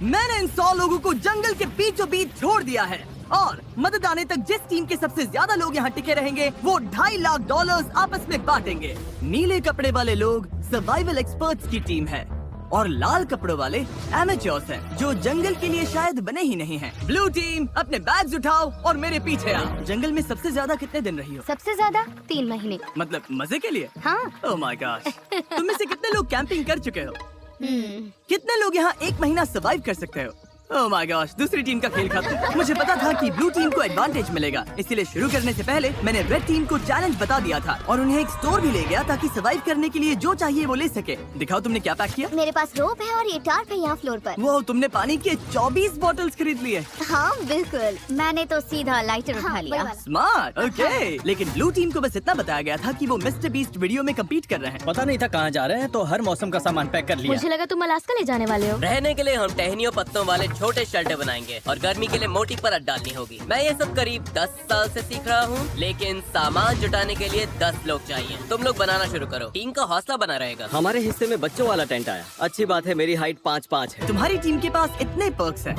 मैंने इन 100 लोगों को जंगल के बीचों बीच छोड़ दिया है और मदद आने तक जिस टीम के सबसे ज्यादा लोग यहाँ टिके रहेंगे वो $2.5 लाख आपस में बांटेंगे। नीले कपड़े वाले लोग सर्वाइवल एक्सपर्ट्स की टीम है और लाल कपड़ों वाले एमेच्योर्स हैं जो जंगल के लिए शायद बने ही नहीं हैं। ब्लू टीम अपने बैग्स उठाओ और मेरे पीछे आओ। जंगल में सबसे ज्यादा कितने दिन रही हो? सबसे ज्यादा 3 महीने। मतलब मजे के लिए? हाँ। Oh my gosh. तुम में से कितने लोग कैंपिंग कर चुके हो? कितने लोग यहाँ 1 महीना सर्वाइव कर सकते हो? ओह माय गॉश, दूसरी टीम का खेल खत्म। मुझे पता था कि ब्लू टीम को एडवांटेज मिलेगा, इसलिए शुरू करने से पहले मैंने रेड टीम को चैलेंज बता दिया था और उन्हें एक स्टोर भी ले गया ताकि सर्वाइव करने के लिए जो चाहिए वो ले सके। दिखाओ तुमने क्या पैक किया? मेरे पास रोप है और ये टार्प है यहाँ फ्लोर पर। वो तुमने पानी के 24 बॉटल्स खरीद लिए। हाँ बिल्कुल, मैंने तो सीधा लाइटर उठा लिया। Smart, okay. लेकिन ब्लू टीम को बस इतना बताया गया था कि वो मिस्टर बीस्ट वीडियो में कम्पीट कर रहे हैं। पता नहीं था कहाँ जा रहे हैं, तो हर मौसम का सामान पैक कर लिया। मुझे लगा तुम अलास्का ले जाने वाले हो। रहने के लिए हम टहनियों पत्तों वाले छोटे शेल्टर बनाएंगे और गर्मी के लिए मोटी परत डालनी होगी। मैं ये सब करीब 10 साल से सीख रहा हूँ, लेकिन सामान जुटाने के लिए 10 लोग चाहिए। तुम लोग बनाना शुरू करो, टीम का हौसला बना रहेगा। हमारे हिस्से में बच्चों वाला टेंट आया। अच्छी बात है, मेरी हाइट 5'5" है। तुम्हारी टीम के पास इतने पर्क्स हैं,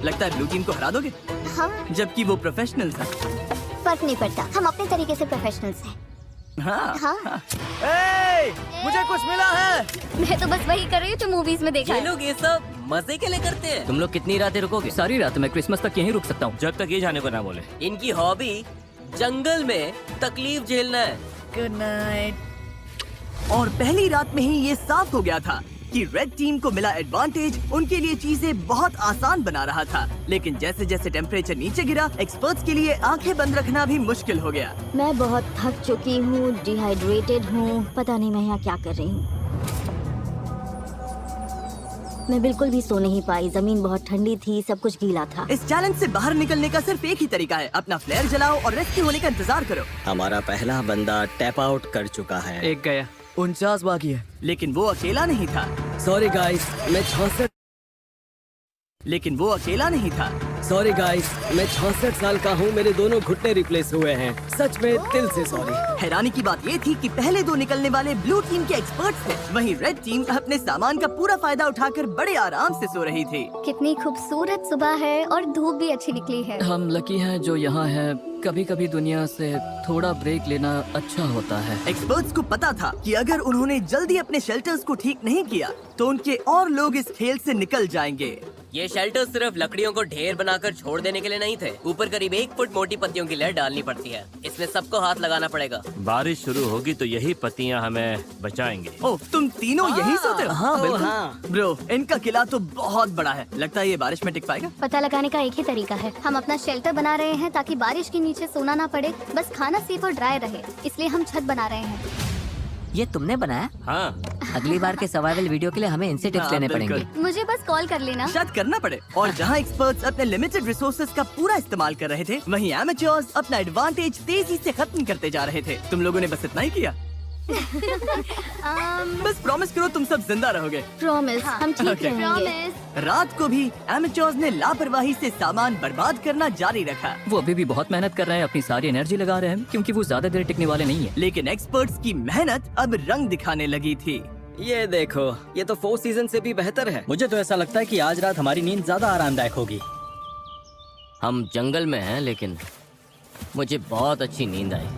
लगता है ब्लू टीम को हरा दोगे? हाँ, जबकि वो प्रोफेशनल्स हैं। फर्क नहीं पड़ता, हम अपने तरीके से प्रोफेशनल्स हैं। हाँ, हाँ। मुझे कुछ मिला है। मैं तो बस वही कर रही हूँ जो मूवीज में देखा ये है। लोग ये सब मजे के लिए करते हैं। तुम लोग कितनी रातें रुकोगे? सारी रात मैं क्रिसमस तक यहीं रुक सकता हूँ, जब तक ये जाने को ना बोले। इनकी हॉबी जंगल में तकलीफ झेलना है। Good night. और पहली रात में ही ये साफ हो गया था कि रेड टीम को मिला एडवांटेज उनके लिए चीजें बहुत आसान बना रहा था। लेकिन जैसे जैसे टेम्परेचर नीचे गिरा, एक्सपर्ट्स के लिए आंखें बंद रखना भी मुश्किल हो गया। मैं बहुत थक चुकी हूँ, डिहाइड्रेटेड हूँ, पता नहीं मैं यहाँ क्या कर रही हूँ। मैं बिल्कुल भी सो नहीं पाई, जमीन बहुत ठंडी थी, सब कुछ गीला था। इस चैलेंज से बाहर निकलने का सिर्फ एक ही तरीका है, अपना फ्लेयर जलाओ और रेस्क्यू होने का इंतजार करो। हमारा पहला बंदा टैप आउट कर चुका है। एक गया। 49 बाकी है। लेकिन वो अकेला नहीं था। सॉरी गाइस, मैं 66 सॉरी गाइस, मैं 66 साल का हूँ। मेरे दोनों घुटने रिप्लेस हुए हैं। सच में दिल से सॉरी। हैरानी की बात ये थी कि पहले 2 निकलने वाले ब्लू टीम के एक्सपर्ट्स थे, वहीं रेड टीम अपने सामान का पूरा फायदा उठाकर बड़े आराम से सो रही थी। कितनी खूबसूरत सुबह है और धूप भी अच्छी निकली है। हम लकी हैं जो यहाँ है। कभी कभी दुनिया से थोड़ा ब्रेक लेना अच्छा होता है। एक्सपर्ट्स को पता था कि अगर उन्होंने जल्दी अपने शेल्टर्स को ठीक नहीं किया तो उनके और लोग इस खेल से निकल जाएंगे। ये शेल्टर सिर्फ लकड़ियों को ढेर बनाकर छोड़ देने के लिए नहीं थे। ऊपर करीब 1 फुट मोटी पत्तियों की लेयर डालनी पड़ती है। इसमें सबको हाथ लगाना पड़ेगा। बारिश शुरू होगी तो यही पत्तियां हमें बचाएंगे। ओह, तुम तीनों यही सोते हो? हाँ बिल्कुल। ब्रो, इनका किला तो बहुत बड़ा है। लगता है ये बारिश में टिक पाएगा? पता लगाने का एक ही तरीका है, हम अपना शेल्टर बना रहे हैं ताकि बारिश के नीचे सोना ना पड़े, बस खाना सेफ और ड्राई रहे, इसलिए हम छत बना रहे हैं। ये तुमने बनाया? हाँ, अगली बार के सर्वाइवल वीडियो के लिए हमें इनसे टिप्स हाँ, लेने बिल्कुल। पड़ेंगे। मुझे बस कॉल कर लेना। शायद करना पड़े। और जहाँ एक्सपर्ट्स अपने लिमिटेड रिसोर्सेज का पूरा इस्तेमाल कर रहे थे, वहीं एमेच्योर्स अपना एडवांटेज तेजी से खत्म करते जा रहे थे। तुम लोगों ने बस इतना ही किया। बस प्रॉमिस करो तुम सब जिंदा रहोगे। प्रॉमिस, हम ठीक Okay. रहेंगे। रात को भी एमेच्योर्स ने लापरवाही से सामान बर्बाद करना जारी रखा। वो अभी भी बहुत मेहनत कर रहे हैं, अपनी सारी एनर्जी लगा रहे हैं, क्योंकि वो ज्यादा देर टिकने वाले नहीं है। लेकिन एक्सपर्ट्स की मेहनत अब रंग दिखाने लगी थी। ये देखो, ये तो 4 सीजन से भी बेहतर है। मुझे तो ऐसा लगता है कि आज रात हमारी नींद ज्यादा आरामदायक होगी। हम जंगल में हैं, लेकिन मुझे बहुत अच्छी नींद आई।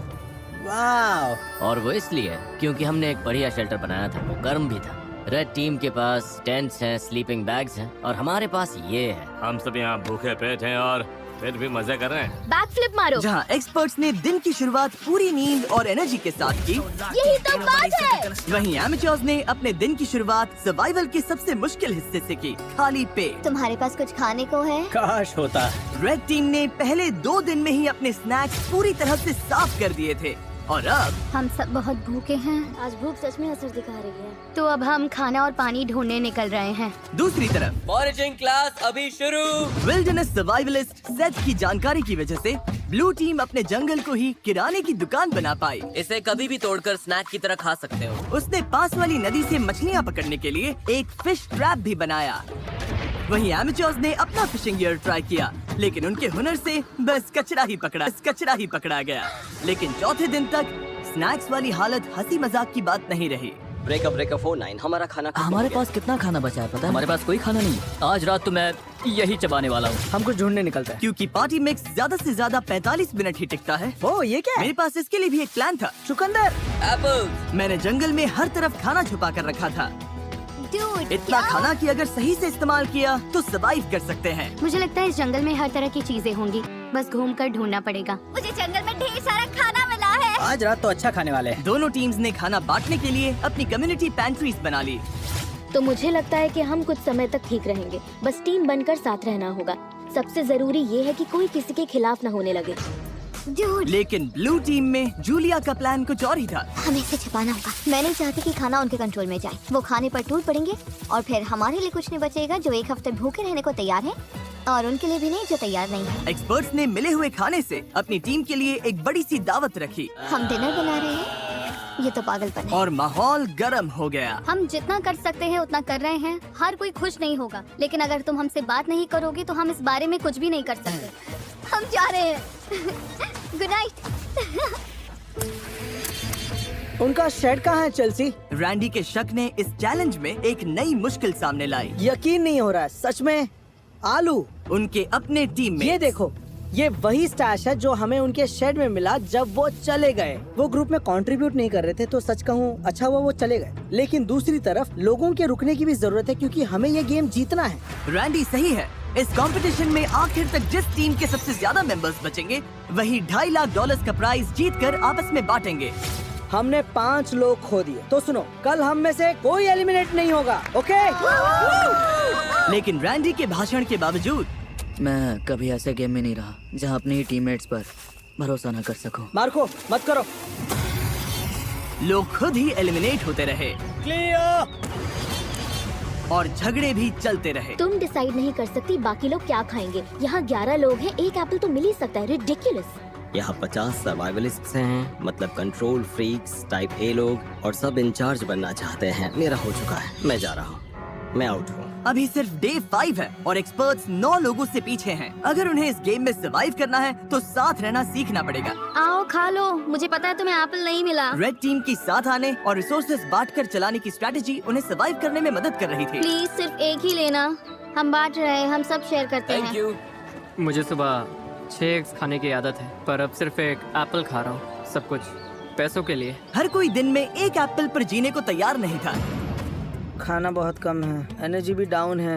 वाह। और वो इसलिए क्योंकि हमने एक बढ़िया शेल्टर बनाया था, वो गर्म भी था। रेड टीम के पास टेंट्स हैं, स्लीपिंग बैग्स हैं और हमारे पास ये है। हम सब यहाँ भूखे पेट हैं और फिर भी मजे कर रहे हैं। बैक फ्लिप मारो। जहाँ एक्सपर्ट्स ने दिन की शुरुआत पूरी नींद और एनर्जी के साथ की, यही तो बात है। वहीं एमेच्योर्स ने अपने दिन की शुरुआत सर्वाइवल के सबसे मुश्किल हिस्से से की, खाली पेट। तुम्हारे पास कुछ खाने को है? काश होता। रेड टीम ने पहले 2 दिन में ही अपने स्नैक्स पूरी तरह से साफ कर दिए थे और अब हम सब बहुत भूखे हैं। आज भूख सच में असर दिखा रही है। तो अब हम खाना और पानी ढूंढने निकल रहे हैं। दूसरी तरफ फॉरेजिंग क्लास अभी शुरू। विल्डरनेस सर्वाइवलिस्ट सेथ की जानकारी की वजह से ब्लू टीम अपने जंगल को ही किराने की दुकान बना पाई। इसे कभी भी तोड़कर स्नैक की तरह खा सकते हो। उसने पास वाली नदी से मछलियाँ पकड़ने के लिए एक फिश ट्रैप भी बनाया। वहीं एमेच्योर्स ने अपना फिशिंग गियर ट्राई किया, लेकिन उनके हुनर से बस कचरा ही पकड़ा गया। लेकिन चौथे दिन तक स्नैक्स वाली हालत हंसी मजाक की बात नहीं रही। ब्रेकअप 49 हमारा खाना खत्म हमारे हो गया। पास कितना खाना बचा है पता है? हमारे पास कोई खाना नहीं। आज रात तो मैं यही चबाने वाला हूँ। हम कुछ ढूंढने निकलते हैं। क्योंकि पार्टी मिक्स ज्यादा से ज्यादा 45 मिनट ही टिकता है। ओ ये क्या मेरे पास इसके लिए भी एक प्लान था। चुकंदर। एप्पल। मैंने जंगल में हर तरफ खाना छुपा कर रखा था, Dude, इतना क्या? खाना कि अगर सही से इस्तेमाल किया तो सरवाइव कर सकते हैं। मुझे लगता है इस जंगल में हर तरह की चीजें होंगी, बस घूमकर ढूंढना पड़ेगा। मुझे जंगल में ढेर सारा खाना मिला है। आज रात तो अच्छा खाने वाले हैं। दोनों टीम्स ने खाना बांटने के लिए अपनी कम्युनिटी पैंट्रीज बना ली। तो मुझे लगता है कि हम कुछ समय तक ठीक रहेंगे, बस टीम बनकर साथ रहना होगा। सबसे जरूरी ये है कि कोई किसी के खिलाफ न होने लगे। Dude, लेकिन ब्लू टीम में जूलिया का प्लान कुछ और ही था। हमें इसे छिपाना होगा। मैं नहीं चाहती कि खाना उनके कंट्रोल में जाए। वो खाने पर टूट पड़ेंगे और फिर हमारे लिए कुछ नहीं बचेगा जो एक हफ्ते भूखे रहने को तैयार है, और उनके लिए भी नहीं जो तैयार नहीं है। एक्सपर्ट्स ने मिले हुए खाने से अपनी टीम के लिए एक बड़ी सी दावत रखी हम डिनर बना रहे हैं, ये तो पागलपन है। और माहौल गर्म हो गया। हम जितना कर सकते हैं उतना कर रहे हैं। हर कोई खुश नहीं होगा, लेकिन अगर तुम हमसे बात नहीं करोगे तो हम इस बारे में कुछ भी नहीं कर सकते। हम जा रहे हैं। Good night. उनका शेड कहाँ है चेल्सी? रैंडी के शक ने इस चैलेंज में एक नई मुश्किल सामने लाई। यकीन नहीं हो रहा है, सच में। आलू, उनके अपने टीम में ये देखो, ये वही स्टैश है जो हमें उनके शेड में मिला जब वो चले गए। वो ग्रुप में कंट्रीब्यूट नहीं कर रहे थे, तो सच कहूँ अच्छा हुआ वो चले गए। लेकिन दूसरी तरफ लोगों के रुकने की भी जरूरत है, क्योंकि हमें ये गेम जीतना है। रैंडी सही है। इस कंपटीशन में आखिर तक जिस टीम के सबसे ज्यादा मेंबर्स बचेंगे वही $2.5 लाख का प्राइज जीतकर आपस में बांटेंगे। हमने 5 लोग खो दिए, तो सुनो, कल हम में से कोई एलिमिनेट नहीं होगा, ओके? लेकिन रैंडी के भाषण के बावजूद मैं कभी ऐसे गेम में नहीं रहा जहाँ अपने ही टीममेट्स पर भरोसा न कर सकूं। मार्को मत करो। लोग खुद ही एलिमिनेट होते रहे क्लियर। और झगड़े भी चलते रहे। तुम डिसाइड नहीं कर सकती बाकी लोग क्या खाएंगे। यहाँ 11 लोग हैं, एक एप्पल तो मिल ही सकता है। रिडिकुलस। यहाँ 50 सर्वाइवलिस्ट्स हैं, मतलब कंट्रोल फ्रीक्स टाइप ए लोग, और सब इंचार्ज बनना चाहते हैं। मेरा हो चुका है, मैं जा रहा हूँ, मैं आउट हूँ। अभी सिर्फ डे 5 है और एक्सपर्ट्स 9 लोगों से पीछे हैं। अगर उन्हें इस गेम में सरवाइव करना है तो साथ रहना सीखना पड़ेगा। आओ खा लो, मुझे पता है तुम्हें एप्पल नहीं मिला। रेड टीम की साथ आने और रिसोर्सेज बांटकर चलाने की स्ट्रेटेजी उन्हें सरवाइव करने में मदद कर रही थी। प्लीज सिर्फ एक ही लेना, हम बांट रहे हैं, हम सब शेयर करते थैंक हैं। यू। मुझे सुबह 6 एग्स खाने की आदत है, पर अब सिर्फ एक एप्पल खा रहा हूँ, सब कुछ पैसों के लिए। हर कोई दिन में एक एप्पल पर जीने को तैयार नहीं था। खाना बहुत कम है, एनर्जी भी डाउन है।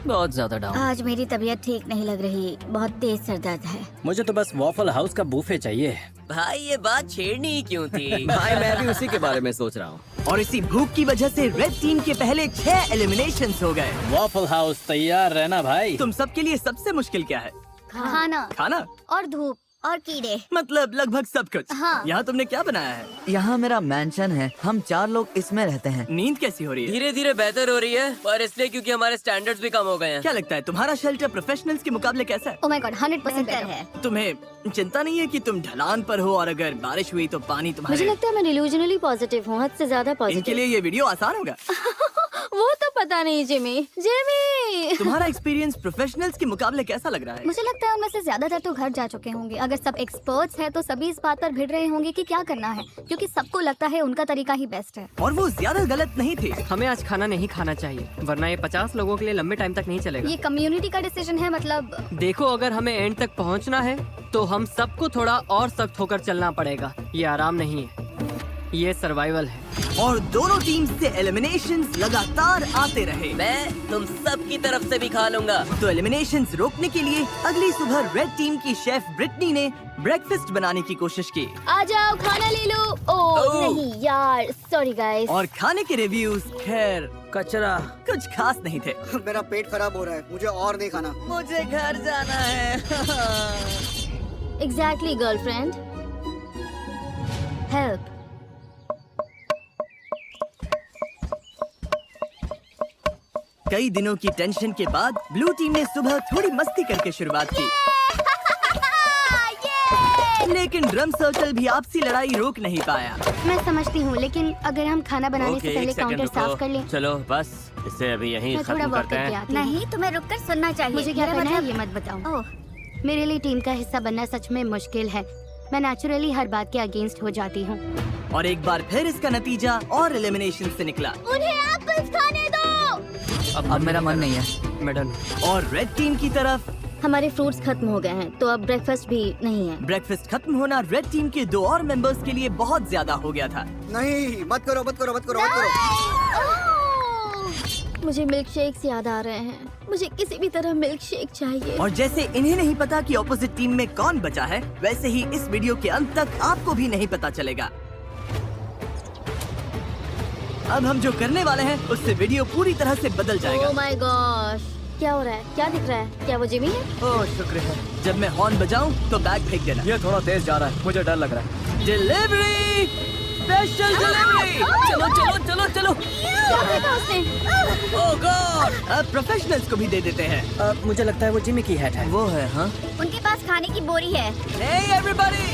बहुत ज्यादा डाउन। आज मेरी तबीयत ठीक नहीं लग रही, बहुत तेज सर दर्द है। मुझे तो बस वॉफल हाउस का बूफे चाहिए। भाई ये बात छेड़नी ही क्यों थी? भाई मैं भी उसी के बारे में सोच रहा हूँ। और इसी भूख की वजह से रेड टीम के पहले 6 एलिमिनेशंस हो गए। वॉफल हाउस तैयार रहना भाई। तुम सबके लिए सबसे मुश्किल क्या है? खाना खाना, और धूप और कीड़े। मतलब लगभग सब कुछ। हाँ। यहाँ तुमने क्या बनाया है? यहाँ मेरा मैंशन है, हम 4 लोग इसमें रहते हैं। नींद कैसी हो रही है? धीरे धीरे बेहतर हो रही है, पर इसलिए क्योंकि हमारे स्टैंडर्ड्स भी कम हो गए हैं। क्या लगता है तुम्हारा शेल्टर प्रोफेशनल्स के मुकाबले कैसा है? ओह माय गॉड, 100% बेहतर है। तुम्हें चिंता नहीं है कि तुम ढलान पर हो और अगर बारिश हुई तो पानी मुझे तुम्हारे? लगता है मैं डिल्यूजनली पॉजिटिव हूँ, हद से ज्यादा इनके पॉजिटिव। लिए ये वीडियो आसान होगा। वो तो पता नहीं जिमी। जिमी तुम्हारा एक्सपीरियंस प्रोफेशनल्स के मुकाबले कैसा लग रहा है? मुझे लगता है उनमें से ज्यादातर तो घर जा चुके होंगे। अगर सब एक्सपर्ट्स हैं तो सभी इस बात पर भिड़ रहे होंगे कि क्या करना है, क्योंकि सबको लगता है उनका तरीका ही बेस्ट है। और वो ज्यादा गलत नहीं थे। हमें आज खाना नहीं खाना चाहिए, वरना ये 50 लोगों के लिए लंबे टाइम तक नहीं चलेगा। ये कम्युनिटी का डिसीजन है, मतलब देखो, अगर हमें एंड तक पहुंचना है तो हम सबको थोड़ा और सख्त होकर चलना पड़ेगा। ये आराम नहीं है, ये सर्वाइवल है। और दोनों टीम से एलिमिनेशंस लगातार आते रहे। मैं तुम सब की तरफ से भी खा लूंगा। तो एलिमिनेशंस रोकने के लिए अगली सुबह रेड टीम की शेफ ब्रिटनी ने ब्रेकफास्ट बनाने की कोशिश की। आ जाओ, खाना ले लो। ओह नहीं यार, सॉरी गाइस। और खाने के रिव्यूज खैर कचरा। कुछ खास नहीं थे। मेरा पेट खराब हो रहा है, मुझे और नहीं खाना। मुझे घर जाना है। Exactly girlfriend, help. कई दिनों की टेंशन के बाद ब्लू टीम ने सुबह थोड़ी मस्ती करके शुरुआत की। लेकिन ड्रम सर्कल भी आपसी लड़ाई रोक नहीं पाया। मैं समझती हूँ, लेकिन अगर हम खाना बनाने से पहले काउंटर साफ कर लें। चलो बस इसे अभी यहीं मैं थोड़ा खत्म वॉक करते करके हैं। आती हूँ। नहीं, तुम्हें रुककर सुनना चाहिए। मुझे क्या मेरा करना है मतलब- ये मत बताओ। मेरे लिए टीम का हिस्सा बनना सच में मुश्किल है। मैं नेचुरली हर बात के अगेंस्ट हो जाती हूँ। और एक बार फिर इसका नतीजा और एलिमिनेशन से निकला। उन्हें एप्पल्स खाने दो। अब मेरा मन नहीं है मैडम। और रेड टीम की तरफ हमारे फ्रूट्स खत्म हो गए हैं, तो अब ब्रेकफास्ट भी नहीं है। ब्रेकफास्ट खत्म होना रेड टीम के 2 और मेंबर्स के लिए बहुत ज्यादा हो गया था। नहीं, मत करो मत करो मत करो मत करो। मुझे मिल्क शेक्स याद आ रहे हैं। मुझे किसी भी तरह मिल्क शेक चाहिए। और जैसे इन्हें नहीं पता कि ऑपोजिट टीम में कौन बचा है, वैसे ही इस वीडियो के अंत तक आपको भी नहीं पता चलेगा। अब हम जो करने वाले हैं उससे वीडियो पूरी तरह से बदल जाएगा। ओह माय गॉश, क्या हो रहा है? क्या दिख रहा है? क्या वो जिमी है? ओह शुक्र है। जब मैं हॉर्न बजाऊं तो बैग फेंक देना। ये थोड़ा तेज जा रहा है, मुझे डर लग रहा है। Delivery, special delivery. चलो चलो चलो चलो। क्या फेंका उसने? ओह गॉड। अब प्रोफेशनल्स को भी दे देते हैं। मुझे लगता है वो जिमी की हैट है। वो है हाँ। उनके पास खाने की बोरी है। Hey everybody!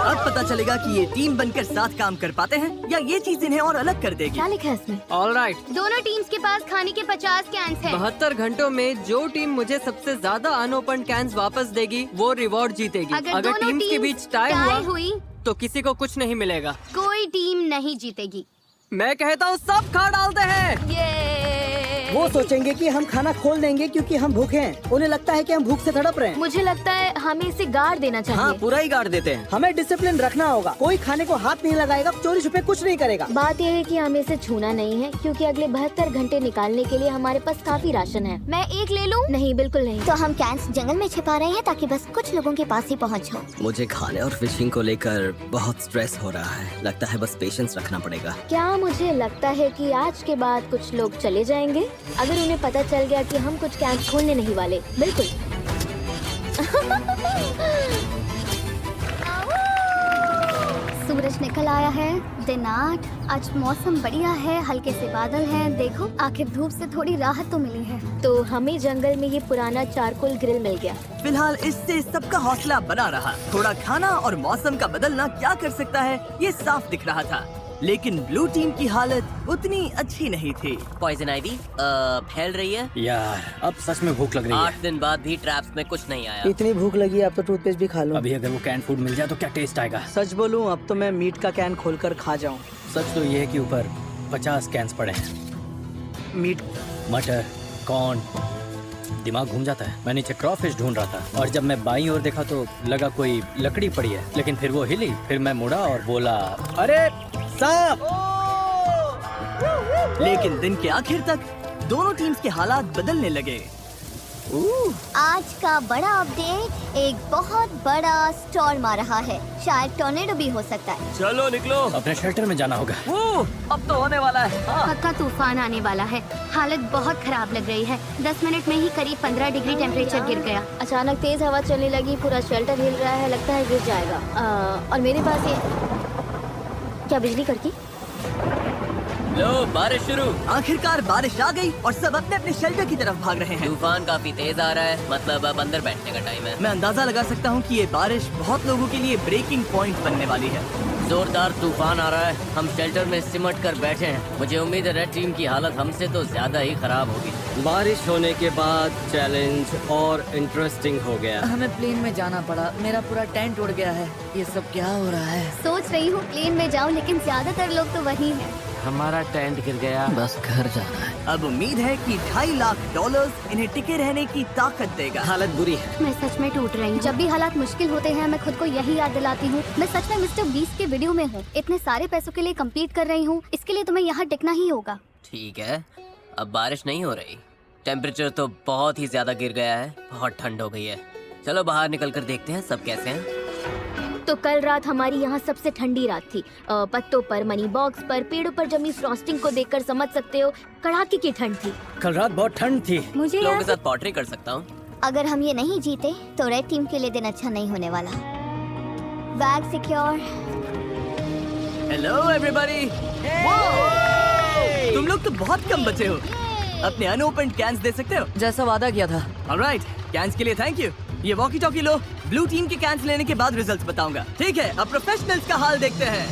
अब पता चलेगा कि ये टीम बनकर साथ काम कर पाते हैं या ये चीज इन्हें और अलग कर देगी। क्या लिखा है इसमें? All right. दोनों टीम्स के पास खाने के 50 कैंस हैं। 72 घंटों में जो टीम मुझे सबसे ज्यादा अनओपन कैंस वापस देगी वो रिवॉर्ड जीतेगी। अगर दोनों टीम्स के टीम्स बीच टाई टाई हुआ हुई तो किसी को कुछ नहीं मिलेगा। कोई टीम नहीं जीतेगी। मैं कहता हूँ सब खा डालते हैं। वो सोचेंगे कि हम खाना खोल देंगे क्योंकि हम भूखे हैं। उन्हें लगता है कि हम भूख से तड़प रहे हैं। मुझे लगता है हमें इसे गाड़ देना चाहिए। हाँ, पूरा ही गाड़ देते हैं। हमें डिसिप्लिन रखना होगा। कोई खाने को हाथ नहीं लगाएगा, चोरी छुपे कुछ नहीं करेगा। बात यह है कि हमें इसे छूना नहीं है क्योंकि अगले 72 घंटे निकालने के लिए हमारे पास काफी राशन है। मैं एक ले लूं? नहीं, बिल्कुल नहीं। तो हम कैंस जंगल में छिपा रहे हैं ताकि बस कुछ लोगों के पास ही पहुंचो। मुझे खाने और फिशिंग को लेकर बहुत स्ट्रेस हो रहा है। लगता है बस पेशेंस रखना पड़ेगा। क्या मुझे लगता है कि आज के बाद कुछ लोग चले जाएंगे अगर उन्हें पता चल गया कि हम कुछ कैंप खोलने नहीं वाले। बिल्कुल। सूरज निकल आया है। दिन 8। आज मौसम बढ़िया है, हल्के से बादल हैं। देखो आखिर धूप से थोड़ी राहत तो मिली है। तो हमें जंगल में ये पुराना चारकोल ग्रिल मिल गया। फिलहाल इससे सबका हौसला बना रहा। थोड़ा खाना और मौसम का बदलना क्या कर सकता है ये साफ दिख रहा था। लेकिन ब्लू टीम की हालत उतनी अच्छी नहीं थी। पॉइजन आइवी फैल रही है। यार अब सच में भूख लग रही 8 दिन बाद भी ट्रैप्स में कुछ नहीं आया। इतनी भूख लगी अब तो टूथपेस्ट भी खा लूं। अभी अगर वो कैन फूड मिल जाए तो क्या टेस्ट आएगा। सच बोलूं अब तो मैं मीट का कैन खोलकर खा जाऊं। सच तो ये है कि ऊपर 50 कैंस पड़े हैं। मीट, मटर, कॉर्न, दिमाग घूम जाता है। मैं नीचे क्रॉफिश ढूंढ रहा था और जब मैं बाईं ओर देखा तो लगा कोई लकड़ी पड़ी है, लेकिन फिर वो हिली। फिर मैं मुड़ा और बोला, अरे सांप। लेकिन दिन के आखिर तक दोनों टीम्स के हालात बदलने लगे। आज का बड़ा अपडेट, एक बहुत बड़ा स्टॉर्म आ रहा है। शायद टॉर्नेडो भी हो सकता है। चलो निकलो। अपने शेल्टर में जाना होगा। अब तो होने वाला है। पक्का तूफान आने वाला है। हालत बहुत खराब लग रही है। 10 मिनट में ही करीब 15 डिग्री टेम्परेचर गिर गया। अचानक तेज हवा चलने लगी, पूरा शेल्टर हिल रहा है, लगता है गिर जाएगा। और मेरे पास ये क्या बिजली कड़की? लो बारिश शुरू। आखिरकार बारिश आ गई और सब अपने अपने शेल्टर की तरफ भाग रहे हैं। तूफान काफी तेज आ रहा है, मतलब अब अंदर बैठने का टाइम है। मैं अंदाजा लगा सकता हूँ कि ये बारिश बहुत लोगों के लिए ब्रेकिंग पॉइंट बनने वाली है। जोरदार तूफान आ रहा है। हम शेल्टर में सिमट कर बैठे हैं। मुझे उम्मीद है रेड टीम की हालत हमसे तो ज्यादा ही खराब होगी। बारिश होने के बाद चैलेंज और इंटरेस्टिंग हो गया। हमें प्लेन में जाना पड़ा। मेरा पूरा टेंट उड़ गया है। ये सब क्या हो रहा है? सोच रही हूँ प्लेन में जाऊँ, लेकिन ज्यादातर लोग तो वहीं हैं। हमारा टेंट गिर गया। बस घर जाना है। अब उम्मीद है कि $2.5 लाख इन्हें टिके रहने की ताकत देगा। हालत बुरी है। मैं सच में टूट रही हूँ। जब भी हालात मुश्किल होते हैं मैं खुद को यही याद दिलाती हूँ, मैं सच में मिस्टर बीस्ट के वीडियो में हूँ। इतने सारे पैसों के लिए कम्पीट कर रही हूँ, इसके लिए तुम्हें यहाँ टिकना ही होगा। ठीक है, अब बारिश नहीं हो रही। टेम्परेचर तो बहुत ही ज्यादा गिर गया है। बहुत ठंड हो गई है। चलो बाहर निकल कर देखते हैं सब कैसे हैं। तो कल रात हमारी यहाँ सबसे ठंडी रात थी। पत्तों पर, मनी बॉक्स पर, पेड़ों पर जमी फ्रॉस्टिंग को देखकर समझ सकते हो कड़ाके की ठंड थी। कल रात बहुत ठंड थी। मुझे लोगों के साथ पॉटरी कर सकता हूँ। अगर हम ये नहीं जीते तो रेड टीम के लिए दिन अच्छा नहीं होने वाला। Bag secure. Hello everybody. तुम लोग तो बहुत कम बचे हो। अपने अनओपन कैंस दे सकते हो जैसा वादा किया था। ऑलराइट, कैंस के लिए थैंक यू। ये वॉकी टॉकी लो। ब्लू टीम के कैंस लेने के बाद रिजल्ट्स बताऊंगा। ठीक है, अब प्रोफेशनल्स का हाल देखते हैं।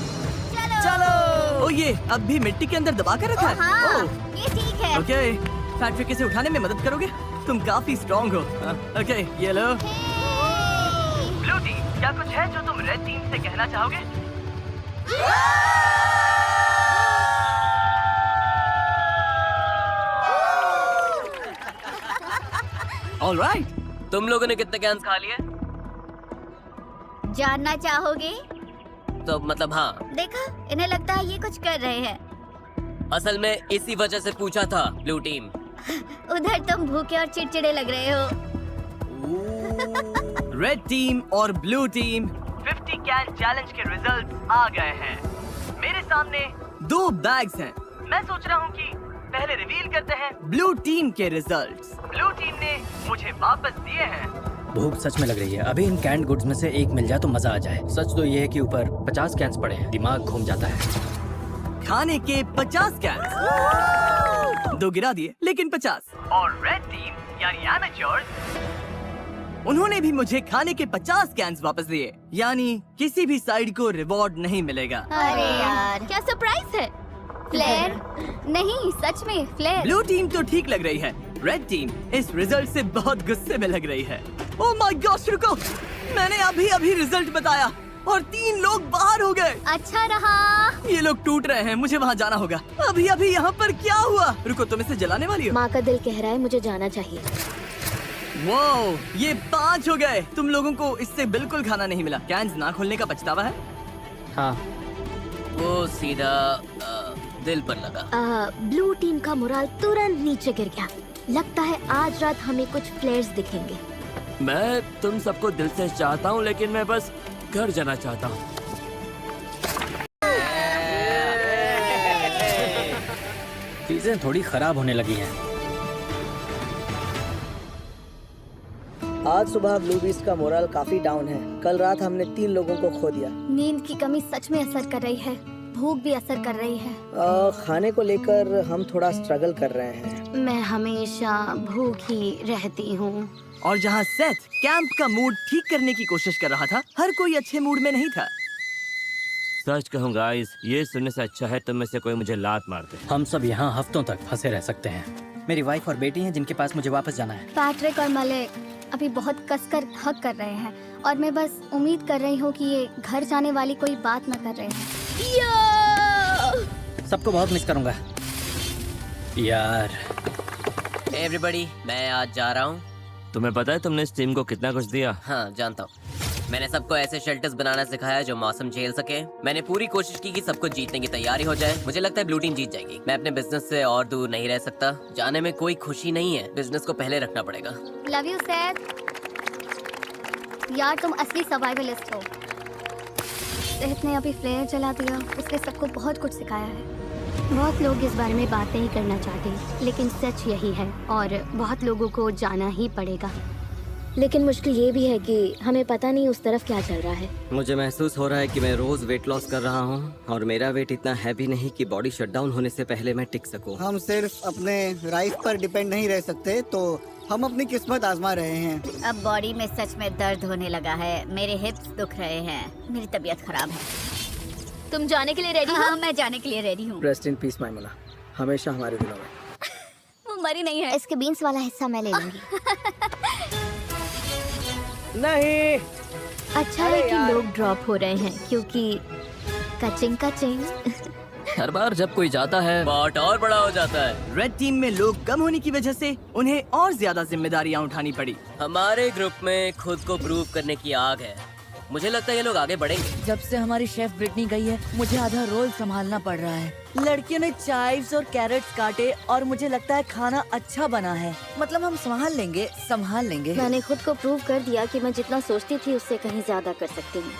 चलो। ओ ये अब भी मिट्टी के अंदर दबा कर रखा है। हाँ, ये ठीक है। ओके, पैट्रिक इसे उठाने में मदद करोगे? तुम काफी स्ट्रॉन्ग हो। ओके, ये लो। ब्लू टीम, क्या कुछ है जो तुम रेड टीम से कहना चाहोगे? ऑलराइट। तुम लोगों ने कितने कैंस खा लिए? जानना चाहोगे? तो मतलब हाँ। देखा, इन्हें लगता है ये कुछ कर रहे हैं। असल में इसी वजह से पूछा था ब्लू टीम। उधर तुम भूखे और चिड़चिड़े लग रहे हो। रेड टीम और ब्लू टीम 50 कैन चैलेंज के रिजल्ट्स आ गए हैं। मेरे सामने 2 बैग्स हैं। मैं सोच रहा हूँ कि पहले रिवील करते हैं ब्लू टीम के रिजल्ट्स। ब्लू टीम ने मुझे वापस दिए हैं। भूख सच में लग रही है। अभी इन कैंड गुड्स में से एक मिल जाए तो मजा आ जाए। सच तो ये है कि ऊपर 50 कैंस पड़े हैं, दिमाग घूम जाता है। खाने के 50 कैन 2 गिरा दिए, लेकिन 50। और रेड टीम यानी एमेच्योर्स, उन्होंने भी मुझे खाने के 50 कैन्स वापस दिए। यानी किसी भी साइड को रिवॉर्ड नहीं मिलेगा। अरे यार, क्या सरप्राइज है? फ्लेयर? नहीं, सच में फ्लेयर। ब्लू टीम तो ठीक लग रही है, रेड टीम इस रिजल्ट से बहुत गुस्से में लग रही है। ओह माय गॉड, रुको, मैंने अभी रिजल्ट बताया और 3 लोग बाहर हो गए। अच्छा रहा। ये लोग टूट रहे हैं, मुझे वहाँ जाना होगा। अभी यहाँ पर क्या हुआ? रुको, तुम इसे जलाने वाली हो? माँ का दिल कह रहा है मुझे जाना चाहिए। वाओ, ये 5 हो गए। तुम लोगों को इससे बिल्कुल खाना नहीं मिला। कैंस ना खोलने का पछतावा है? हाँ। वो सीधा दिल पर लगा। ब्लू टीम का मोराल तुरंत नीचे गिर गया। लगता है आज रात हमें कुछ फ्लेयर्स दिखेंगे। मैं तुम सबको दिल से चाहता हूँ, लेकिन मैं बस घर जाना चाहता हूँ। चीजें थोड़ी खराब होने लगी हैं। आज सुबह ब्लू बीस्ट का मोरल काफी डाउन है। कल रात हमने 3 लोगों को खो दिया। नींद की कमी सच में असर कर रही है। भूख भी असर कर रही है। खाने को लेकर हम थोड़ा स्ट्रगल कर रहे हैं। मैं हमेशा भूखी रहती हूँ। और जहाँ सेथ कैंप का मूड ठीक करने की कोशिश कर रहा था, हर कोई अच्छे मूड में नहीं था। सच कहूँ गाइस, ये सुनने से अच्छा है तुम में से कोई मुझे लात मार दे। हम सब यहाँ हफ्तों तक फंसे रह सकते हैं। मेरी वाइफ और बेटी हैं जिनके पास मुझे वापस जाना है। पैट्रिक और मलिक अभी बहुत कसकर हक कर रहे हैं और मैं बस उम्मीद कर रही हूँ कि ये घर जाने वाली कोई बात न कर रहे हैं। सबको बहुत मिस करूंगा यार। एवरीबॉडी, मैं आज जा रहा हूँ। तुम्हें पता है तुमने इस टीम को कितना कुछ दिया? हाँ, जानता हूँ। मैंने सबको ऐसे शेल्टर्स बनाना सिखाया जो मौसम झेल सके। मैंने पूरी कोशिश की कि सबको जीतने की तैयारी हो जाए। मुझे लगता है ब्लू टीम जीत जाएगी। मैं अपने बिजनेस से और दूर नहीं रह सकता। जाने में कोई खुशी नहीं है, बिजनेस को पहले रखना पड़ेगा। Love you Seth. यार तुम असली सर्वाइवलिस्ट हो। सेथ ने अभी फ्लेयर जला दिया, उसने सबको बहुत कुछ सिखाया है। बहुत लोग इस बारे में बात नहीं करना चाहते, लेकिन सच यही है और बहुत लोगों को जाना ही पड़ेगा। लेकिन मुश्किल ये भी है कि हमें पता नहीं उस तरफ क्या चल रहा है। मुझे महसूस हो रहा है कि मैं रोज वेट लॉस कर रहा हूँ और मेरा वेट इतना हैवी नहीं कि बॉडी शटडाउन होने से पहले मैं टिक सकूं। हम सिर्फ अपने राइस पर डिपेंड नहीं रह सकते, तो हम अपनी किस्मत आजमा रहे हैं। अब बॉडी में सच में दर्द होने लगा है। मेरे हिप्स दुख रहे हैं। मेरी तबीयत खराब है। तुम जाने के लिए रेडी हो? हाँ, मैं जाने के लिए रेडी हूँ। रेस्ट इन पीस मैमुना, हमेशा हमारे दिलों में। वो मरी नहीं है। इसके बीन्स वाला हिस्सा मैं ले लूंगी। नहीं, अच्छा है कि लोग ड्रॉप हो रहे हैं क्योंकि कचिंग कचिंग। हर बार जब कोई जाता है बॉट और बड़ा हो जाता है। रेड टीम में लोग कम होने की वजह से उन्हें और ज्यादा जिम्मेदारियां उठानी पड़ी। हमारे ग्रुप में खुद को प्रूव करने की आग है। मुझे लगता है ये लोग आगे बढ़ेंगे। जब से हमारी शेफ ब्रिटनी गई है, मुझे आधा रोल संभालना पड़ रहा है। लड़कियों ने चाइव्स और कैरेट्स काटे और मुझे लगता है खाना अच्छा बना है। मतलब हम संभाल लेंगे। मैंने खुद को प्रूव कर दिया कि मैं जितना सोचती थी उससे कहीं ज्यादा कर सकती हूँ।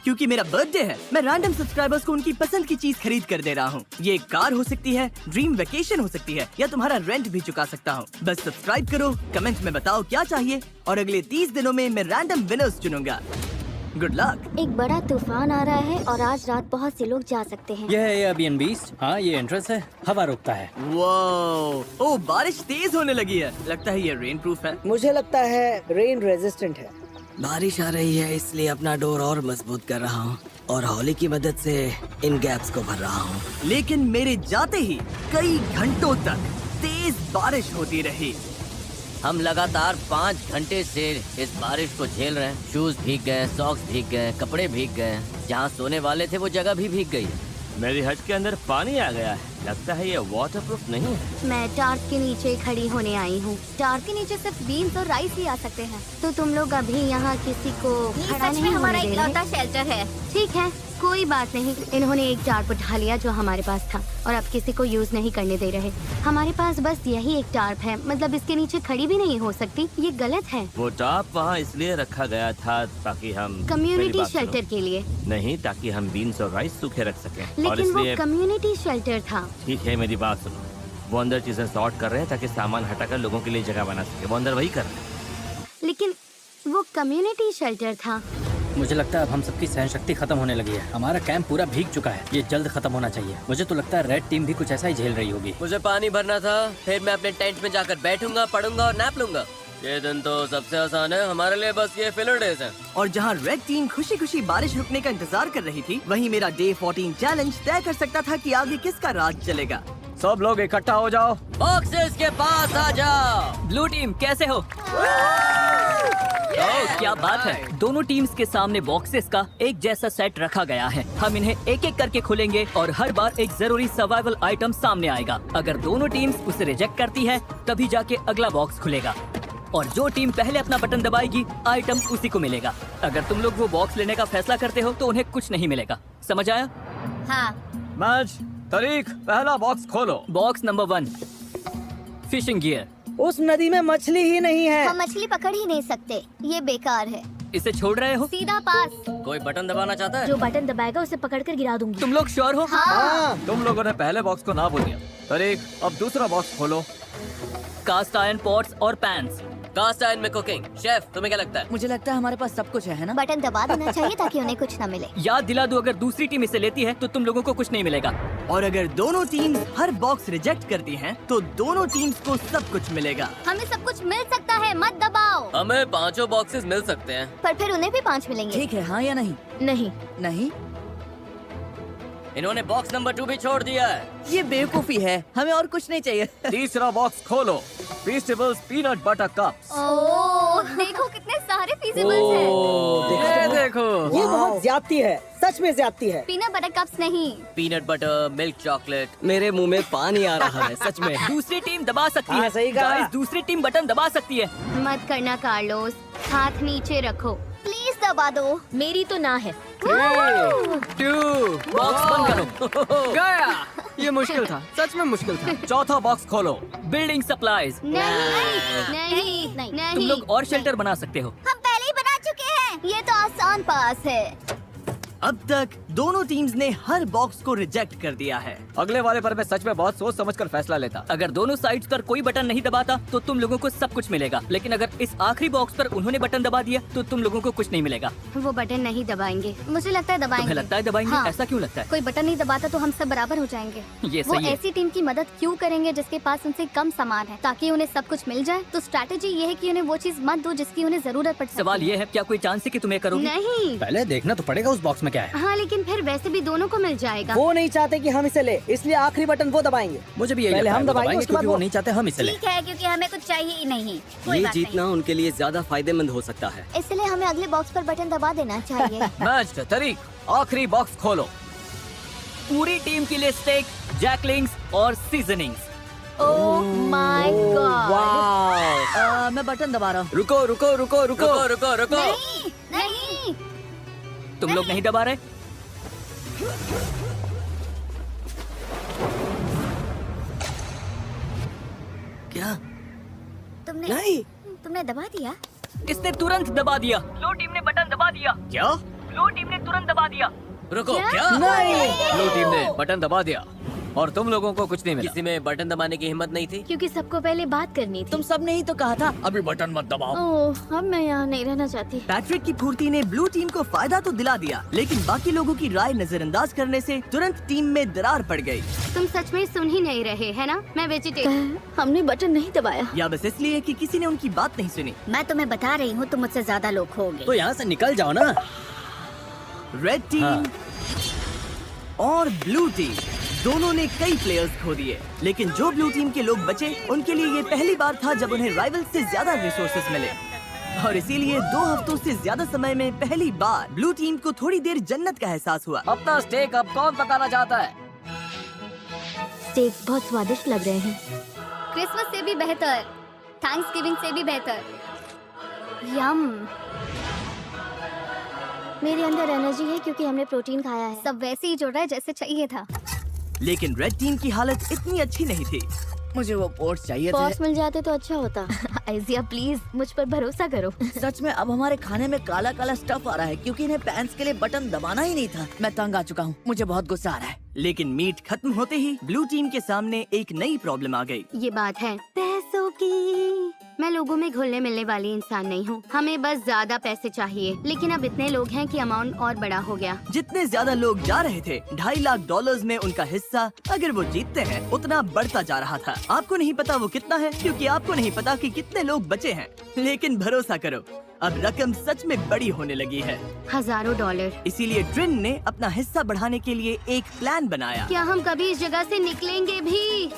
क्योंकि मेरा बर्थडे है, मैं रैंडम सब्सक्राइबर्स को उनकी पसंद की चीज खरीद कर दे रहा हूँ। ये एक कार हो सकती है, ड्रीम वेकेशन हो सकती है, या तुम्हारा रेंट भी चुका सकता हूँ। बस सब्सक्राइब करो, कमेंट में बताओ क्या चाहिए और अगले 30 दिनों में मैं रैंडम विनर्स चुनूंगा। Good luck. एक बड़ा तूफान आ रहा है और आज रात बहुत से लोग जा सकते हैं। यह है एयरबीएनबी। हाँ, ये एंट्रेंस है, हवा रोकता है। वाओ, ओ बारिश तेज होने लगी है। लगता है ये रेन प्रूफ है। मुझे लगता है रेन रेजिस्टेंट है। बारिश आ रही है, इसलिए अपना डोर और मजबूत कर रहा हूँ और हौली की मदद से इन गैप्स को भर रहा हूँ। लेकिन मेरे जाते ही कई घंटों तक तेज बारिश होती रही। हम लगातार 5 घंटे से इस बारिश को झेल रहे हैं। शूज भीग गए, सॉक्स भीग गए, कपड़े भीग गए। जहाँ सोने वाले थे वो जगह भी भीग गई। मेरी हट के अंदर पानी आ गया है। लगता है ये वाटरप्रूफ नहीं है। मैं टार्क के नीचे खड़ी होने आई हूँ। टार्क के नीचे सिर्फ बीन्स और राइस ही आ सकते हैं। तो तुम लोग अभी यहाँ किसी को खड़ा सच में नहीं हमारा होने दे रहे? इकलौता शेल्टर है। ठीक है, कोई बात नहीं। इन्होंने एक टार्प उठा लिया जो हमारे पास था और अब किसी को यूज नहीं करने दे रहे। हमारे पास बस यही एक टार्प है, मतलब इसके नीचे खड़ी भी नहीं हो सकती। ये गलत है। वो टॉप वहाँ इसलिए रखा गया था ताकि हम मेरी कम्युनिटी बात सुनो। शेल्टर के लिए नहीं, ताकि हम बीन्स और राइस सूखे रख सकें। और लेकिन वो इसलिए कम्युनिटी शेल्टर था। ठीक है, मेरी बात सुनो। वो अंदर चीजें सॉर्ट कर रहे हैं ताकि सामान हटाकर लोगों के लिए जगह बना सके। वो अंदर वही कर रहे हैं। लेकिन वो कम्युनिटी शेल्टर था। मुझे लगता है अब हम सबकी सहन शक्ति खत्म होने लगी है। हमारा कैंप पूरा भीग चुका है। ये जल्द खत्म होना चाहिए। मुझे तो लगता है रेड टीम भी कुछ ऐसा ही झेल रही होगी। मुझे पानी भरना था, फिर मैं अपने टेंट में जाकर बैठूंगा, पढ़ूंगा और नैप लूंगा। ये दिन तो सबसे आसान है हमारे लिए, बस ये फिलर डेज है। और जहाँ रेड टीम खुशी खुशी बारिश रुकने का इंतजार कर रही थी, वहीं मेरा डे 14 चैलेंज तय कर सकता था कि आगे किसका राज चलेगा। सब लोग इकट्ठा हो जाओ। बॉक्सेस के पास आ जाओ। ब्लू टीम कैसे हो? ओह, क्या बात है। दोनों टीम्स के सामने बॉक्सेस का एक जैसा सेट रखा गया है। हम इन्हें एक एक करके खोलेंगे और हर बार एक जरूरी सर्वाइवल आइटम सामने आएगा। अगर दोनों टीम्स उसे रिजेक्ट करती है तभी जाके अगला बॉक्स खुलेगा और जो टीम पहले अपना बटन दबाएगी आइटम उसी को मिलेगा। अगर तुम लोग वो बॉक्स लेने का फैसला करते हो तो उन्हें कुछ नहीं मिलेगा। समझ आया? हाँ। मैच तारीख, पहला बॉक्स खोलो। Box number 1, fishing gear. उस नदी में मछली ही नहीं है। हम मछली पकड़ ही नहीं सकते, ये बेकार है। इसे छोड़ रहे हो? सीधा पास। कोई बटन दबाना चाहता है? जो बटन दबाएगा उसे पकड़कर गिरा दूंगी। तुम लोग श्योर हो? हाँ। तुम लोगों ने पहले बॉक्स को ना बोल दिया। तारीख, अब दूसरा बॉक्स खोलो। कास्ट आयरन पॉट्स और पैन्स। कास्ट आयरन में कुकिंग। शेफ, तुम्हें क्या लगता है? मुझे लगता है हमारे पास सब कुछ है ना? बटन दबा देना चाहिए ताकि उन्हें कुछ न मिले। याद दिला दो, अगर दूसरी टीम इसे लेती है तो तुम लोगों को कुछ नहीं मिलेगा। और अगर दोनों टीम्स हर बॉक्स रिजेक्ट करती हैं, तो दोनों टीम्स को सब कुछ मिलेगा। हमें सब कुछ मिल सकता है, मत दबाओ। हमें 5 बॉक्सेस मिल सकते हैं। पर फिर उन्हें भी 5 मिलेंगे। ठीक है, हाँ या नहीं? नहीं। नहीं? इन्होंने बॉक्स नंबर 2 भी छोड़ दिया है। ये बेवकूफी है, हमें और कुछ नहीं चाहिए। तीसरा बॉक्स खोलो। फीस्टेबल्स पीनट बटर कप्स। ओह, देखो कितने सारे फीजेबल्स हैं। ये देखो, ये बहुत ज्यादती है, सच में ज्यादती है। पीनट बटर कप्स नहीं। Peanut butter, milk chocolate. मेरे मुंह में पानी आ रहा है सच में। दूसरी टीम दबा सकती हाँ, है। सही कहा। Guys, दूसरी टीम बटन दबा सकती है। मत करना कार्लोस, हाथ नीचे रखो। प्लीज दबा दो। मेरी तो ना है। 2, बॉक्स बंद करो। गया। ये मुश्किल था, सच में मुश्किल था। चौथा बॉक्स खोलो। Building supplies. नहीं, नहीं। तुम लोग और शेल्टर बना सकते हो। हम पहले ही बना चुके हैं। ये तो आसान पास है। अब तक दोनों टीम्स ने हर बॉक्स को रिजेक्ट कर दिया है। अगले वाले पर मैं सच में बहुत सोच समझकर फैसला लेता। अगर दोनों साइड्स पर कोई बटन नहीं दबाता तो तुम लोगों को सब कुछ मिलेगा, लेकिन अगर इस आखिरी बॉक्स पर उन्होंने बटन दबा दिया तो तुम लोगों को कुछ नहीं मिलेगा। वो बटन नहीं दबाएंगे। मुझे लगता है दबाएंगे। तुम्हें लगता है दबाएंगे? हाँ। ऐसा क्यों लगता है? कोई बटन नहीं दबाता तो हम सब बराबर हो जाएंगे। ये वो सही है। ऐसी टीम की मदद क्यों करेंगे जिसके पास उनसे कम सामान है, ताकि उन्हें सब कुछ मिल जाए। तो स्ट्रैटेजी ये है कि उन्हें वो चीज मत दो जिसकी उन्हें जरूरत पड़ सकती है। सवाल ये है, क्या कोई चांस है कि तुम्हें करोगे? नहीं। पहले देखना तो पड़ेगा उस बॉक्स में क्या है। हाँ, लेकिन फिर वैसे भी दोनों को मिल जाएगा। वो नहीं चाहते कि हम इसे ले, इसलिए आखिरी बटन वो दबाएंगे। मुझे भी यही पहले लगता है, हम वो दबाएंगे, उसके बाद क्योंकि वो वो। नहीं चाहते हम इसे लें। ठीक है, क्योंकि हमें कुछ चाहिए ही नहीं। कोई ये बात जीतना उनके लिए ज्यादा फायदेमंद हो सकता है। नहीं। इसलिए हमें अगले बॉक्स पर बटन दबा देना चाहिए। मैच तारीख, आखिरी बॉक्स खोलो। पूरी टीम के लिए स्टेक, जैकलिंग्स और सीजनिंग्स। Oh my God. वाह। मैं बटन दबा रहा हूँ। रुको रुको रुको रुको। रुको रुको रुको। नहीं। तुम लोग नहीं दबा रहे? क्या? तुमने दबा दिया? इसने तुरंत दबा दिया। ब्लू टीम ने बटन दबा दिया। क्या? ब्लू टीम ने तुरंत दबा दिया। रुको, क्या? ब्लू टीम ने बटन दबा दिया और तुम लोगों को कुछ नहीं मिला। किसी में बटन दबाने की हिम्मत नहीं थी। क्योंकि सबको पहले बात करनी थी। तुम सब ने ही तो कहा था। अभी बटन मत दबाओ। ओह, अब मैं यहाँ नहीं रहना चाहती। पैट्रिक की फुर्ती ने ब्लू टीम को फायदा तो दिला दिया, लेकिन बाकी लोगों की राय नजरअंदाज करने से तुरंत टीम में दरार पड़ गई। तुम सच में सुन ही नहीं रहे है ना? मैं वेजिटेरियन। हमने बटन नहीं दबाया। या बस इसलिए कि किसी ने उनकी बात नहीं सुनी। मैं तुम्हें बता रही हूँ, तुम मुझसे ज्यादा लोग होगे। तो यहाँ से निकल जाओ ना। रेड टीम और ब्लू टीम दोनों ने कई प्लेयर्स खो दिए, लेकिन जो ब्लू टीम के लोग बचे उनके लिए ये पहली बार था जब उन्हें राइवल से ज्यादा रिसोर्सेज मिले, और इसीलिए 2 हफ्तों से ज्यादा समय में पहली बार ब्लू टीम को थोड़ी देर जन्नत का एहसास हुआ। अपना स्टेक अब कौन पकाना चाहता है? स्टेक बहुत स्वादिष्ट लग रहे हैं। क्रिसमस से भी बेहतर, थैंक्सगिविंग से भी बेहतर। यम। मेरे अंदर एनर्जी है क्योंकि हमने प्रोटीन खाया है। सब वैसे ही जुड़ रहा है जैसे चाहिए था। लेकिन रेड टीम की हालत इतनी अच्छी नहीं थी। मुझे वो पोर्ट्स चाहिए पॉट्स थे। मिल जाते तो अच्छा होता। आइजिया प्लीज मुझ पर भरोसा करो। सच में अब हमारे खाने में काला काला स्टफ आ रहा है क्योंकि इन्हें पैंट्स के लिए बटन दबाना ही नहीं था। मैं तंग आ चुका हूँ, मुझे बहुत गुस्सा आ रहा है। लेकिन मीट खत्म होते ही ब्लू टीम के सामने एक नई प्रॉब्लम आ गई। ये बात है पैसों की। मैं लोगों में घुलने मिलने वाली इंसान नहीं हूँ। हमें बस ज्यादा पैसे चाहिए, लेकिन अब इतने लोग हैं कि अमाउंट और बड़ा हो गया। जितने ज्यादा लोग जा रहे थे, $2.5 लाख में उनका हिस्सा अगर वो जीतते हैं उतना बढ़ता जा रहा था। आपको नहीं पता वो कितना है, क्योंकि आपको नहीं पता कि कितने लोग बचे हैं। लेकिन भरोसा करो, अब रकम सच में बड़ी होने लगी है, हजारों डॉलर। इसीलिए ट्रिन ने अपना हिस्सा बढ़ाने के लिए एक प्लान बनाया। क्या हम कभी इस जगह से निकलेंगे भी?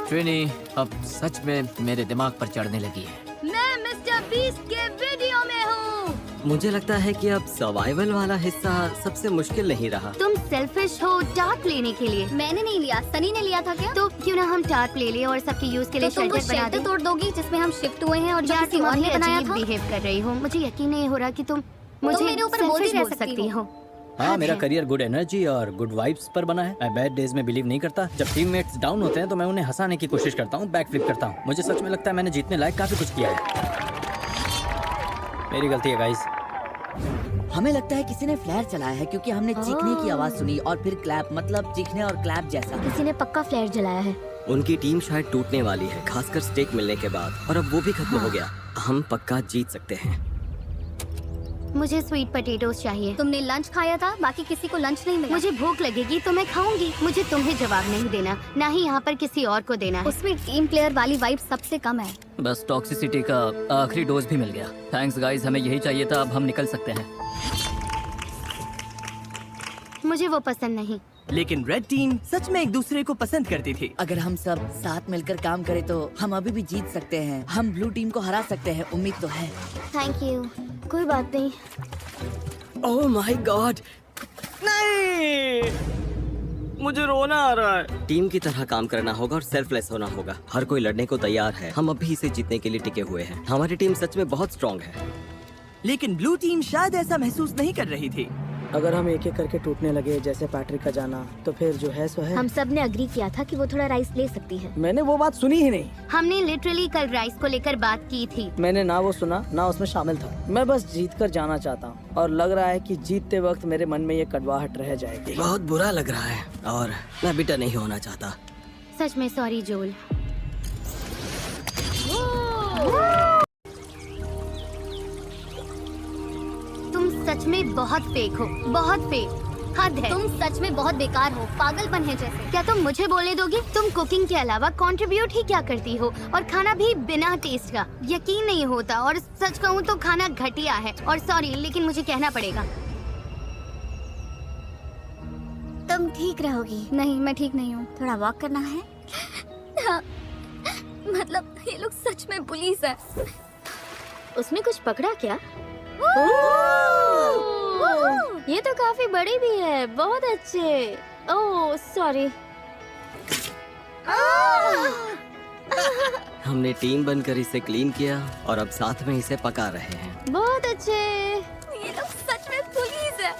ट्रिनी अब सच में मेरे दिमाग पर चढ़ने लगी है। मैं मिस्टर बीस्ट के वीडियो में हूँ। मुझे लगता है कि अब सर्वाइवल वाला हिस्सा सबसे मुश्किल नहीं रहा। तुम सेल्फिश हो टार्प लेने के लिए। मैंने नहीं लिया, सनी ने लिया था क्या? तो क्यों ना हम टार्प ले लें और सबके यूज के लिए तो तुम वो शेल्टर बना शेल्टर दें? तोड़ दोगी जिसमें हम शिफ्ट हुए हैं और जो यार किसी तुम और ने बनाया अजीब था? बिहेव कर रही हो। मुझे यकीन नहीं हो रहा कि तुम मुझे मेरे ऊपर बोल भी selfish रह सकती हो। हाँ, मेरा है। करियर गुड एनर्जी और गुड वाइब्स पर बना है। मैं बैड डेज में बिलीव नहीं करता। जब टीममेट्स डाउन होते हैं तो मैं उन्हें हंसाने की कोशिश करता हूँ, बैक फ्लिप करता हूँ। मुझे सच में लगता है मैंने जीतने लायक काफी कुछ किया है। मेरी गलती है गाइस। हमें लगता है किसी ने फ्लेयर चलाया है क्योंकि हमने चीखने की आवाज सुनी और फिर क्लैप, मतलब चीखने और क्लैप जैसा। किसी ने पक्का फ्लेयर जलाया है। उनकी टीम शायद टूटने वाली है, खासकर स्टेक मिलने के बाद, और अब वो भी खत्म हो गया। हम पक्का जीत सकते हैं। मुझे स्वीट पोटैटोस चाहिए। तुमने लंच खाया था, बाकी किसी को लंच नहीं मिला। मुझे भूख लगेगी तो मैं खाऊंगी। मुझे तुम्हें जवाब नहीं देना, ना ही यहाँ पर किसी और को देना है। उसमें टीम प्लेयर वाली वाइब सबसे कम है। बस टॉक्सिसिटी का आखिरी डोज भी मिल गया। थैंक्स गाइस, हमें यही चाहिए था। अब हम निकल सकते हैं। मुझे वो पसंद नहीं। लेकिन रेड टीम सच में एक दूसरे को पसंद करती थी। अगर हम सब साथ मिलकर काम करें तो हम अभी भी जीत सकते हैं। हम ब्लू टीम को हरा सकते हैं, उम्मीद तो है। Thank you. कोई बात नहीं। ओह माय गॉड, नहीं, मुझे रोना आ रहा है। टीम की तरह काम करना होगा और सेल्फलेस होना होगा। हर कोई लड़ने को तैयार है। हम अभी इसे जीतने के लिए टिके हुए हैं। हमारी टीम सच में बहुत स्ट्रांग है। लेकिन ब्लू टीम शायद ऐसा महसूस नहीं कर रही थी। अगर हम एक एक करके टूटने लगे जैसे पैट्रिक का जाना, तो फिर जो है सो है। हम सब ने अग्री किया था कि वो थोड़ा राइस ले सकती है। मैंने वो बात सुनी ही नहीं। हमने लिटरली कल राइस को लेकर बात की थी। मैंने ना वो सुना ना उसमें शामिल था। मैं बस जीत कर जाना चाहता हूँ और लग रहा है कि जीतते वक्त मेरे मन में ये कड़वाहट रह जाएगी। बहुत बुरा लग रहा है और मैं बिटर नहीं होना चाहता। सच में सॉरी जोल। तुम सच में बहुत फेक हो, बहुत फेक। हद है। तुम सच में बहुत बेकार हो, पागलपन है जैसे। क्या तुम मुझे बोलने दोगे? तुम कुकिंग के अलावा कंट्रीब्यूट ही क्या करती हो, और खाना भी बिना टेस्ट का। यकीन नहीं होता, और सच कहूँ तो खाना घटिया है। और सॉरी, लेकिन मुझे कहना पड़ेगा। तुम ठीक रहोगी? नहीं, मैं ठीक नहीं हूँ। थोड़ा वॉक करना है? हाँ, मतलब ये लोग सच में पुलिस है। उसने कुछ पकड़ा क्या? ये तो काफी बड़ी भी है। बहुत अच्छे। Oh sorry. हमने टीम बनकर इसे क्लीन किया और अब साथ में इसे पका रहे हैं। बहुत अच्छे। ये लोग सच में पुलिस है।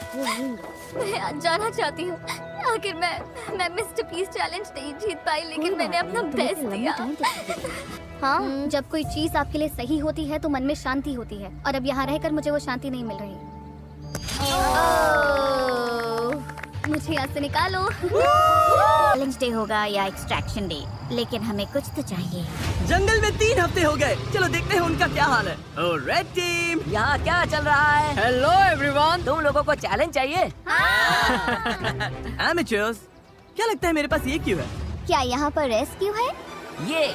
मैं आज जाना चाहती हूँ। आखिर मैं मिस्टर पीस चैलेंज नहीं जीत पाई, लेकिन मैंने अपना बेस्ट दिया। हाँ, जब कोई चीज आपके लिए सही होती है तो मन में शांति होती है, और अब यहाँ रहकर मुझे वो शांति नहीं मिल रही। मुझे यहाँ से निकालो। चैलेंज डे होगा या एक्सट्रैक्शन डे, लेकिन हमें कुछ तो चाहिए। जंगल में 3 हफ्ते हो गए। चलो देखते हैं उनका क्या हाल है। ओ रेड टीम, यहाँ क्या चल रहा है? हेलो एवरीवन, तुम लोगों को चैलेंज चाहिए? एमेचर्स, क्या लगता है मेरे पास ये क्यों है? क्या यहाँ पर रेस्क्यू है? ये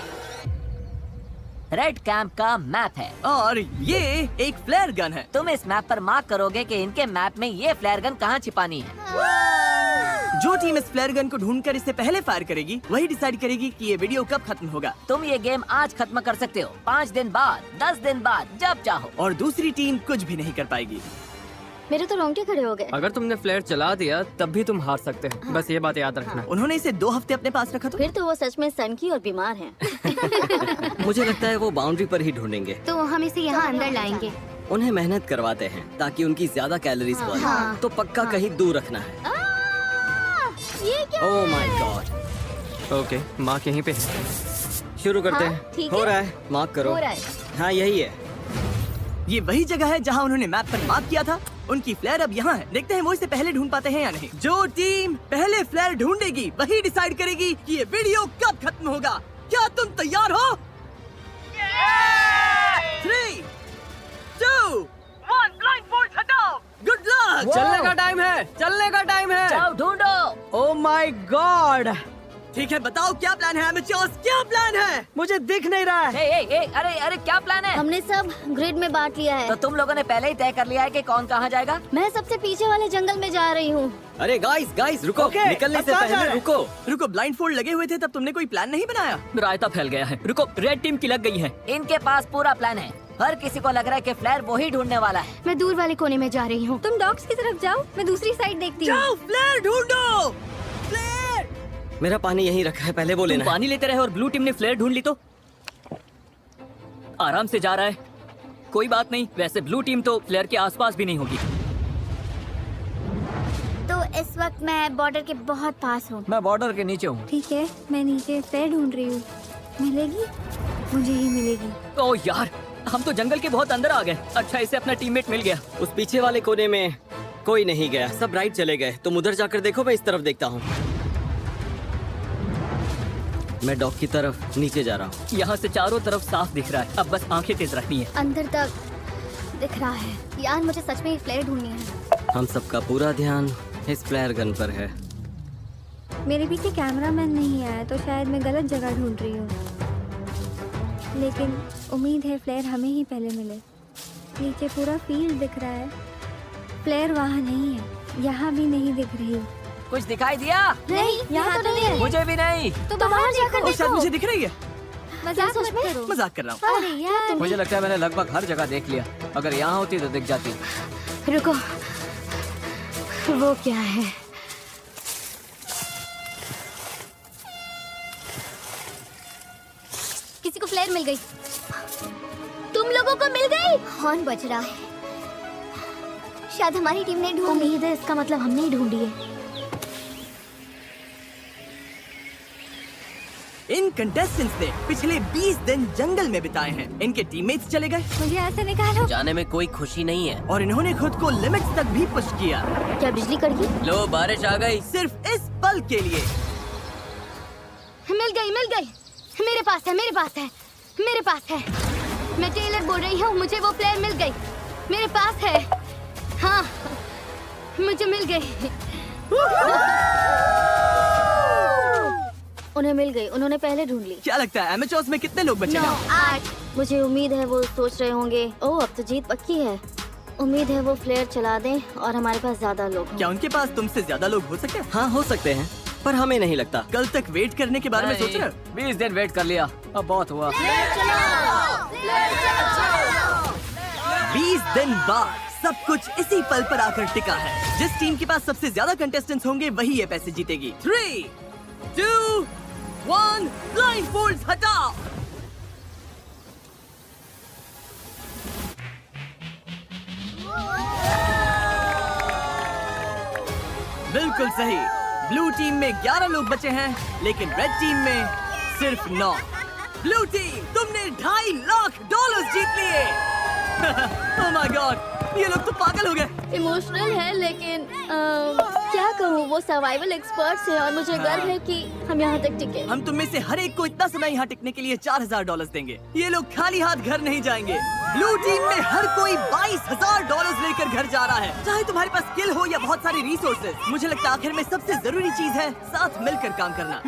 रेड कैंप का मैप है और ये एक फ्लेयर गन है। तुम इस मैप पर मार्क करोगे कि इनके मैप में ये फ्लेयर गन कहाँ छिपानी है। जो टीम इस फ्लेयर गन को ढूंढकर इससे पहले फायर करेगी वही डिसाइड करेगी कि ये वीडियो कब खत्म होगा। तुम ये गेम आज खत्म कर सकते हो, 5 दिन बाद, 10 दिन बाद, जब चाहो। और दूसरी टीम कुछ भी नहीं कर पाएगी। मेरे तो रोंगटे खड़े हो गए। अगर तुमने फ्लेयर चला दिया तब भी तुम हार सकते हो, बस ये बात याद रखना। उन्होंने इसे 2 हफ्ते अपने पास रखा फिर तो वो सच में सनकी और बीमार हैं। मुझे लगता है वो बाउंड्री पर ही ढूंढेंगे। तो हम इसे यहाँ अंदर लाएंगे। उन्हें मेहनत करवाते हैं ताकि उनकी ज्यादा कैलोरीज बर्न हो। तो पक्का कहीं दूर रखना है। ये क्या oh my God. Okay, mark यहीं पे। शुरू करते हाँ, हैं। ठीक हो है। रहा है, मार्क करो। हो रहा है। हाँ यही है। ये वही जगह है जहाँ उन्होंने मैप पर मार्क किया था। उनकी फ्लेयर अब यहाँ है। देखते हैं वो इसे पहले ढूंढ पाते हैं या नहीं। जो टीम पहले फ्लेयर ढूंढेगी वही डिसाइड करेगी कि ये वीडियो कब खत्म होगा। क्या तुम तैयार हो? 3, 2, 1, ब्लाइंडफोल्ड हटाओ। Good luck. चलने का टाइम है, चलने का टाइम है। जाओ ढूंढो। ओह माय गॉड, ठीक है, बताओ क्या प्लान है एमेच्योर्स, क्या प्लान है? मुझे दिख नहीं रहा है। अरे क्या प्लान है? हमने सब ग्रिड में बांट लिया है। तो तुम लोगों ने पहले ही तय कर लिया है कि कौन कहाँ जाएगा? मैं सबसे पीछे वाले जंगल में जा रही हूँ। अरे गाइस रुको। Okay, निकलने अब से कहाँ जा पहले रहे हैं? रुको। ब्लाइंडफोल्ड लगे हुए थे तब तुमने कोई प्लान नहीं बनाया? रायता फैल गया है। रुको, रेड टीम की लग गई है। इनके पास पूरा प्लान है। हर किसी को लग रहा है कि फ्लेयर वो ही ढूंढने वाला है। मैं दूर वाले कोने में जा रही हूँ। तुम डॉग्स की तरफ जाओ, मैं दूसरी साइड देखती हूँ। जाओ फ्लेयर ढूंढो। फ्लेयर। मेरा पानी यहीं रखा है, पहले वो तुम लेना है। पानी लेते रहे और ब्लू टीम ने फ्लेयर ढूंढ ली तो आराम से जा रहा है। कोई बात नहीं, वैसे ब्लू टीम तो फ्लेयर के आसपास भी नहीं होगी। तो इस वक्त मैं बॉर्डर के बहुत पास हूँ। मैं बॉर्डर के नीचे हूँ। ठीक है, मैं नीचे फ्लेयर ढूंढ रही हूँ। मिलेगी? मुझे ही मिलेगी। ओह यार, हम तो जंगल के बहुत अंदर आ गए। अच्छा, इसे अपना टीममेट मिल गया। उस पीछे वाले कोने में कोई नहीं गया, सब राइट चले गए। तुम उधर जाकर देखो, मैं इस तरफ देखता हूँ। मैं डॉग की तरफ नीचे जा रहा हूँ। यहाँ से चारों तरफ साफ दिख रहा है, अब बस आंखें तेज रखनी है। अंदर तक दिख रहा है। यार मुझे सच में फ्लेयर ढूंढनी है। हम सबका पूरा ध्यान इस फ्लेयर गन पर है। मेरे पीछे कैमरामैन नहीं आया तो शायद मैं गलत जगह ढूंढ रही हूँ, लेकिन उम्मीद है फ्लेयर हमें ही पहले मिले। नीचे पूरा फील्ड दिख रहा है, फ्लेयर वहाँ नहीं है, यहाँ भी नहीं दिख रही। कुछ दिखाई दिया? नहीं, यहाँ तो नहीं है। मुझे भी नहीं। तो बाहर जाकर और शायद मुझे दिख रही है। मजाक मत करो। मजाक कर रहा हूँ। अरे यार, मुझे लगता है मैंने लगभग हर जगह देख लिया। अगर यहाँ होती तो दिख जाती। रुको, वो क्या है? किसी को फ्लेयर मिल गई। तुम लोगों को मिल गई? हॉर्न बज रहा है। शायद हमारी टीम ने ढूंढ ली। उम्मीद है इसका मतलब हमने ही ढूंढी है। इन कंटेस्टेंट्स ने पिछले 20 दिन जंगल में बिताए हैं। इनके टीममेट्स चले गए। मुझे ऐसे निकालो। जाने में कोई खुशी नहीं है। और इन्होंने खुद को लिमिट्स तक भी पुश किया। क्या बिजली कड़की? लो, बारिश आ गई। सिर्फ इस पल के लिए। मिल गई, मिल गई। मेरे पास है, मेरे पास है, मेरे पास है। मैं टेलर बोल रही हूँ, मुझे वो फ्लेयर मिल गई। मेरे पास है। हाँ, मुझे मिल गई। उन्हें मिल गई, उन्होंने पहले ढूंढ ली। क्या लगता है एमेच्योर्स में कितने लोग बचे 9, हैं? 8। मुझे उम्मीद है वो सोच रहे होंगे, ओह अब तो जीत पक्की है। उम्मीद है वो फ्लेयर चला दें और हमारे पास ज्यादा लोग हों। क्या उनके पास तुमसे ज्यादा लोग हो सकते हैं? हाँ हो सकते हैं, पर हमें नहीं लगता। कल तक वेट करने के बारे में सोच रहे हो? 20 दिन वेट कर लिया, अब बहुत हुआ। 20 दिन बाद सब कुछ इसी पल पर आकर टिका है। जिस टीम के पास सबसे ज्यादा कंटेस्टेंट्स होंगे वही ये पैसे जीतेगी। 3, 2, 1, ब्लाइंडफोल्ड्स हटाओ। बिल्कुल सही। ब्लू टीम में 11 लोग बचे हैं, लेकिन रेड टीम में सिर्फ 9। ब्लू टीम, तुमने $2.5 लाख जीत लिए। ओह माय गॉड, ये लोग तो पागल हो गए। इमोशनल है, लेकिन क्या कहूँ, वो सर्वाइवल एक्सपर्ट्स हैं और मुझे गर्व है कि हम यहाँ तक टिके। हम तुम में से हर एक को इतना समय यहाँ टिकने के लिए $4000 देंगे। ये लोग खाली हाथ घर नहीं जाएंगे। ब्लू टीम में हर कोई $22000 लेकर घर जा रहा है, चाहे तुम्हारे पास स्किल हो या बहुत सारी रिसोर्सेज। मुझे लगता है आखिर में सबसे जरूरी चीज है साथ मिलकर काम करना।